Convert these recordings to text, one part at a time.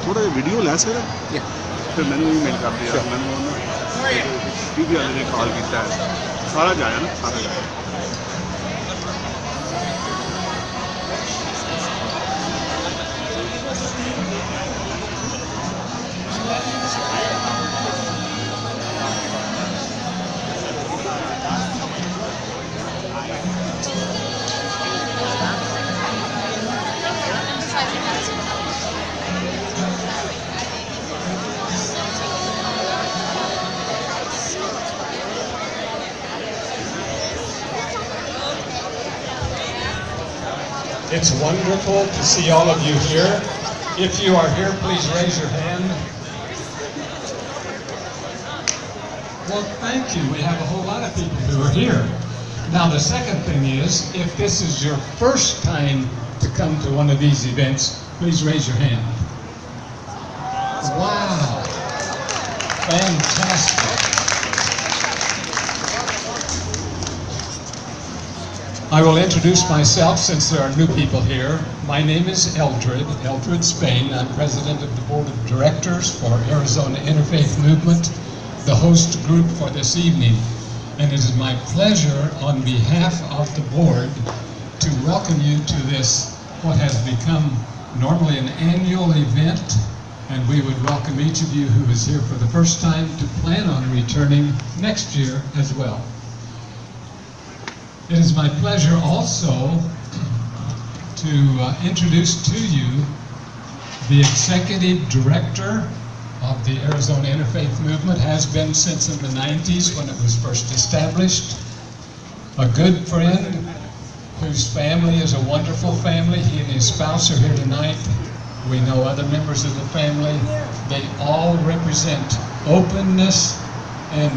ਥੋੜਾ ਜਿਹਾ ਵੀਡੀਓ ਲੈ ਸਕਦਾ ਫਿਰ ਮੈਨੂੰ ਈਮੇਲ ਕਰ ਦਿਓ ਯਾਰ ਮੈਨੂੰ ਉਹਨਾਂ ਟੀਵੀ ਵਾਲੇ ਨੇ ਕਾਲ ਕੀਤਾ ਹੈ ਸਾਰਾ ਜਾਇਆ ਨਾ ਸਾਰਾ ਜਾਇਆ It's wonderful to see all of you here. If you are here, please raise your hand. Well, thank you. We have a whole lot of people who are here. Now, the second thing is, if this is your first time to come to one of these events, please raise your hand. Wow. Fantastic. I will introduce myself since there are new people here. My name is Eldred Spain. I'm president of the board of directors for Arizona Interfaith Movement, the host group for this evening. And it is my pleasure on behalf of the board to welcome you to this, what has become normally an annual event. And we would welcome each of you who is here for the first time to plan on returning next year as well. It is my pleasure also to introduce to you the executive director of the Arizona Interfaith Movement, has been since in the 90s when it was first established. A good friend whose family is a wonderful family. He and his spouse are here tonight. We know other members of the family. They all represent openness and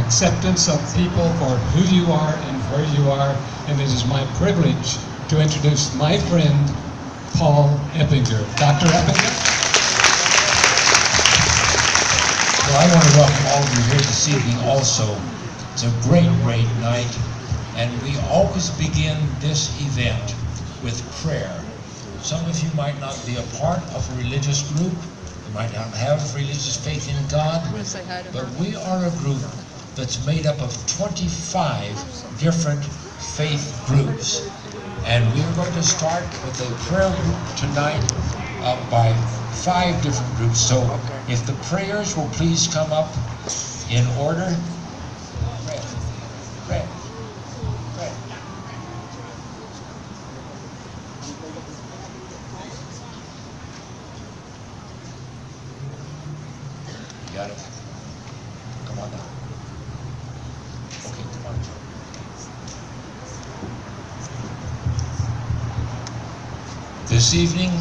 acceptance of people for who you are and where you are. And it is my privilege to introduce my friend, Paul Eppinger. Dr. Eppinger. Well, I want to welcome all of you here this evening also. It's a great, great night. And we always begin this event with prayer. Some of you might not be a part of a religious group. Might not have religious faith in God, but we are a group that's made up of 25 different faith groups. And we are going to start with a prayer group tonight by 5 different groups. So if the prayers will please come up in order. Pray. Got it? Come on now. Okay, come on. This evening,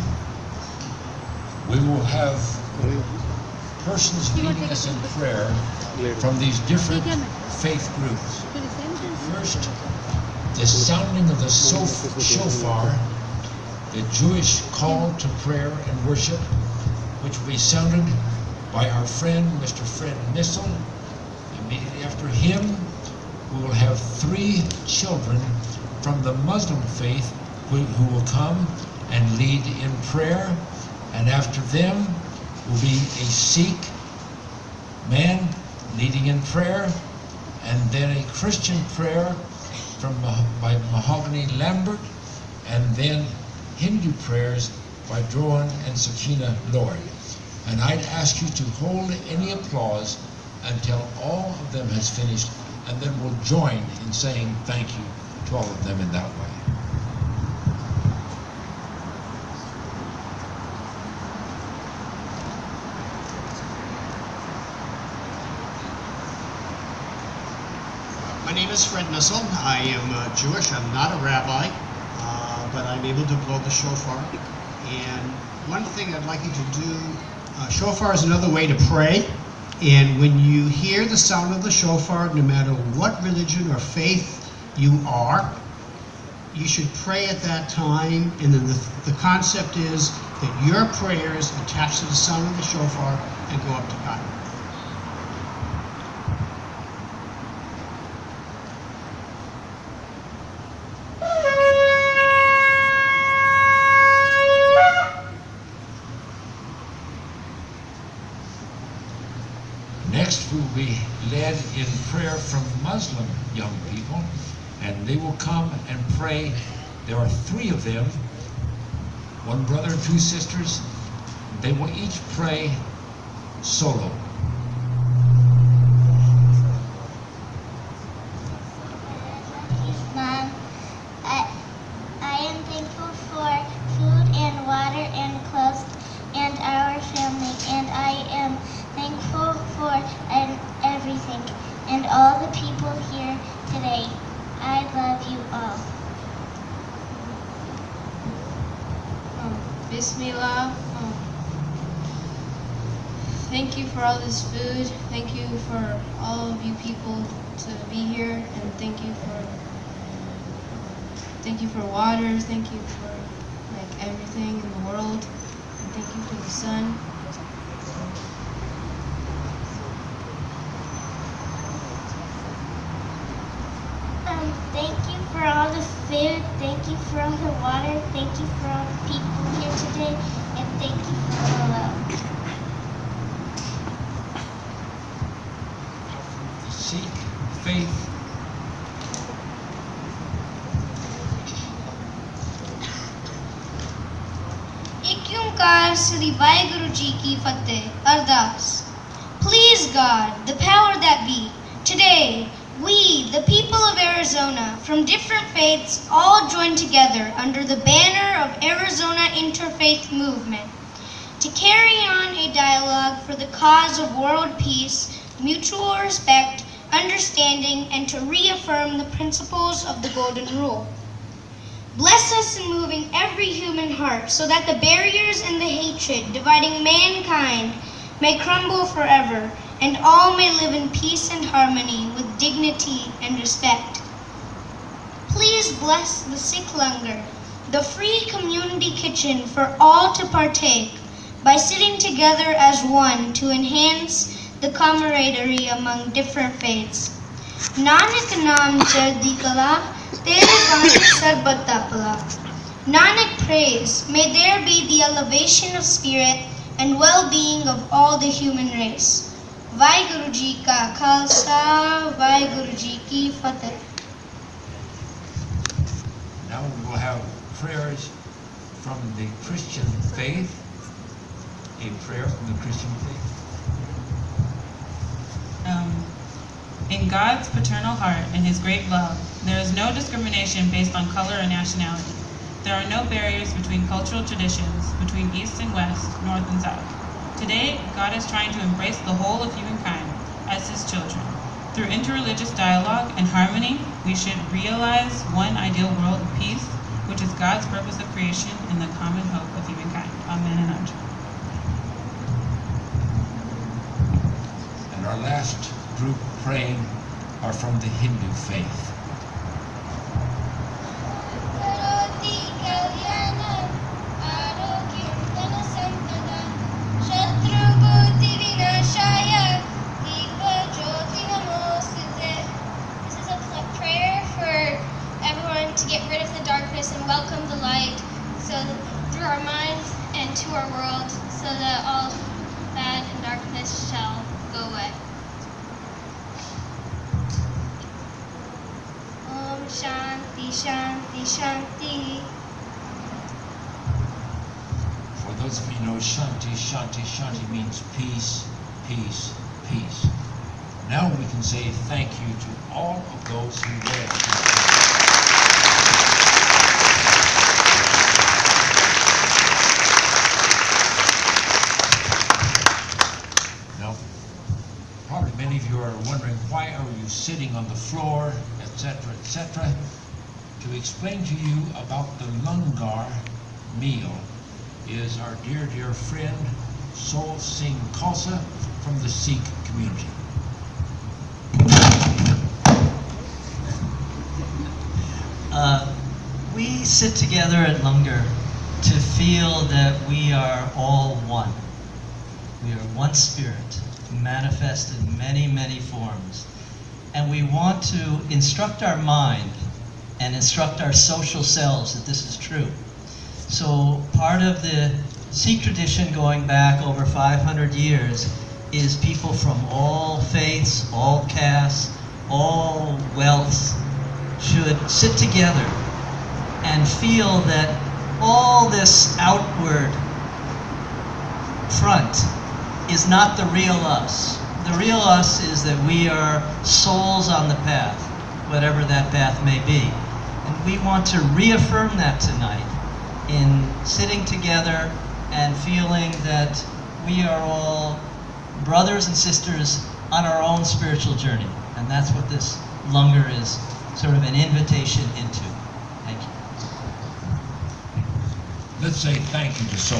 we will have persons leading us in prayer from these different faith groups. First, the sounding of the shofar, the Jewish call to prayer and worship, which will be sounded by our friend, Mr. Fred Nissel. Immediately after him, we will have 3 children from the Muslim faith who will come and lead in prayer. And after them will be a Sikh man leading in prayer, and then a Christian prayer by Mahogany Lambert, and then Hindu prayers by Drowan and Sakina Lord. And I'd ask you to hold any applause until all of them has finished, and then we'll join in saying thank you to all of them in that way. My name is Fred Nissel. I am Jewish. I'm not a rabbi, but I'm able to blow the shofar. And one thing I'd like you to do, shofar is another way to pray. And when you hear the sound of the shofar, no matter what religion or faith you are, you should pray at that time. And then the concept is that your prayers attach to the sound of the shofar and go up to God. Next, we will be led in prayer from Muslim young people, and they will come and pray. There are 3 of them, 1 brother and 2 sisters. They will each pray solo. Mom, I am thankful for food and water and clothes and our family, and I am thankful for everything and all the people here today. I love you all. Bismillah. Thank you for all this food. Thank you for all of you people to be here, and thank you for water. Thank you for everything in the world. And thank you for the sun. Thank you for all the food. Thank you for all the water. Thank you for all the people here today, and thank you for the love. Sikh faith. एक ओंकार श्री वाहिगुरु जी की फतेह अरदास. Please God, the power that be, today we, the people of Arizona, from different faiths, all join together under the banner of Arizona Interfaith Movement to carry on a dialogue for the cause of world peace, mutual respect, understanding, and to reaffirm the principles of the Golden Rule. Bless us in moving every human heart so that the barriers and the hatred dividing mankind may crumble forever, and all may live in peace and harmony with dignity and respect. Please bless the Sikh Langar, the free community kitchen for all to partake, by sitting together as one to enhance the camaraderie among different faiths. Nanak naam chardi kala, tere bani sarbat tapala. Nanak prays, may there be the elevation of spirit and well-being of all the human race. Vaheguru Ji Ka Khalsa, Vaheguru Ji Ki Fateh. Now we will have prayers from the Christian faith. A prayer from the Christian faith. In God's paternal heart and His great love, there is no discrimination based on color or nationality. There are no barriers between cultural traditions, between East and West, North and South. Today, God is trying to embrace the whole of humankind as His children. Through interreligious dialogue and harmony, we should realize one ideal world of peace, which is God's purpose of creation and the common hope of humankind. Amen and Amen. And our last group praying are from the Hindu faith. To get rid of the darkness and welcome the light, so through our minds and to our world, so that all bad and darkness shall go away. Om Shanti Shanti Shanti. For those of you who know Shanti, Shanti, Shanti means peace, peace, peace. Now we can say thank you to all of those who read. Many of you are wondering, why are you sitting on the floor, etc., etc. To explain to you about the Langar meal is our dear, dear friend, Sol Singh Khalsa from the Sikh community. We sit together at Langar to feel that we are all one. We are one spirit, manifest in many, many forms. And we want to instruct our mind and instruct our social selves that this is true. So part of the Sikh tradition going back over 500 years is people from all faiths, all castes, all wealths should sit together and feel that all this outward front is not the real us. The real us is that we are souls on the path, whatever that path may be. And we want to reaffirm that tonight in sitting together and feeling that we are all brothers and sisters on our own spiritual journey. And that's what this Lunger is, sort of an invitation into. Thank you. Let's say thank you to Soul.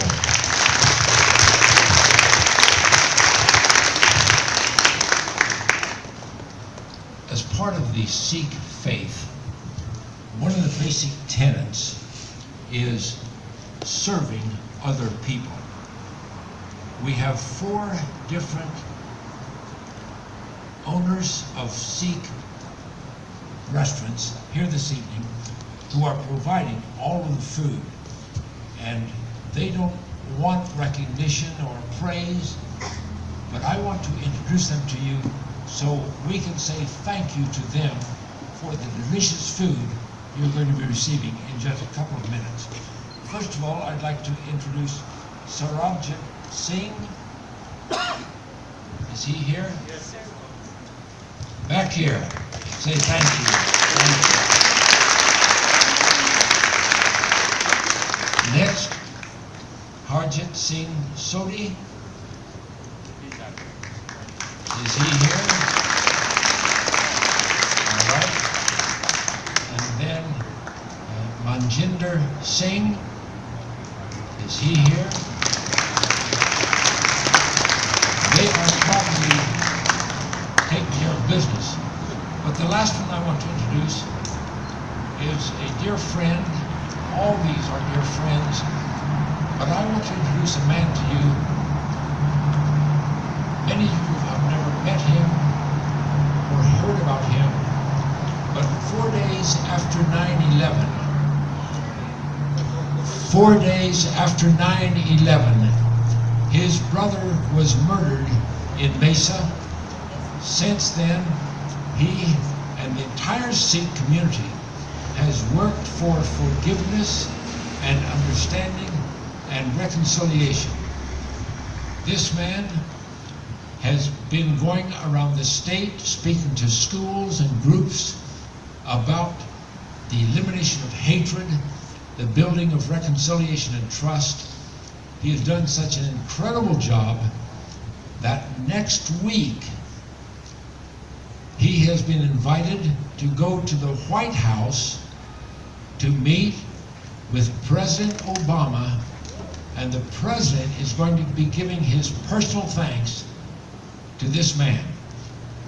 As part of the Sikh faith, one of the basic tenets is serving other people. We have 4 different owners of Sikh restaurants here this evening who are providing all of the food, and they don't want recognition or praise, but I want to introduce them to you so we can say thank you to them for the delicious food you're going to be receiving in just a couple of minutes. First of all, I'd like to introduce Sarabjit Singh. Is he here? Yes, sir. Back here. Say thank you. Thank you. Next, Harjit Singh Sodhi. Is he here? All right. And then Manjinder Singh. Is he here? They are probably taking care of business. But the last one I want to introduce is a dear friend. All these are dear friends. But I want to introduce a man to you. Many of you have never met him or heard about him. But 4 days after 9/11, 4 days after 9/11, his brother was murdered in Mesa. Since then, he and the entire Sikh community has worked for forgiveness and understanding and reconciliation. This man has been going around the state speaking to schools and groups about the elimination of hatred, the building of reconciliation and trust. He has done such an incredible job that next week he has been invited to go to the White House to meet with President Obama, and the president is going to be giving his personal thanks to this man.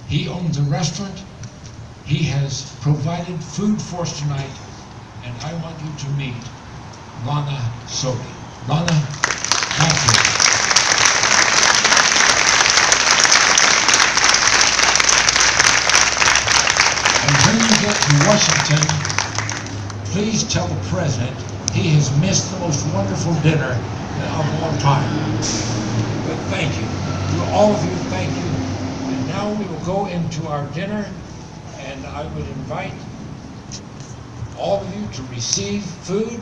He owns a restaurant. He has provided food for us tonight, and I want you to meet Rana Sodhi. Rana, thank you. And when you get to Washington, please tell the president he has missed the most wonderful dinner of all time. But thank you. To all of you, thank you. And now we will go into our dinner, and I would invite all of you to receive food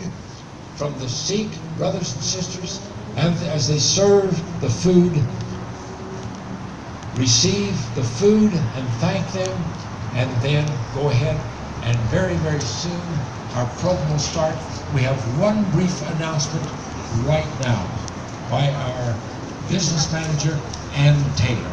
from the Sikh brothers and sisters, and as they serve the food, receive the food and thank them, and then go ahead, and very, very soon our program will start. We have one brief announcement right now by our business manager, Ann Taylor.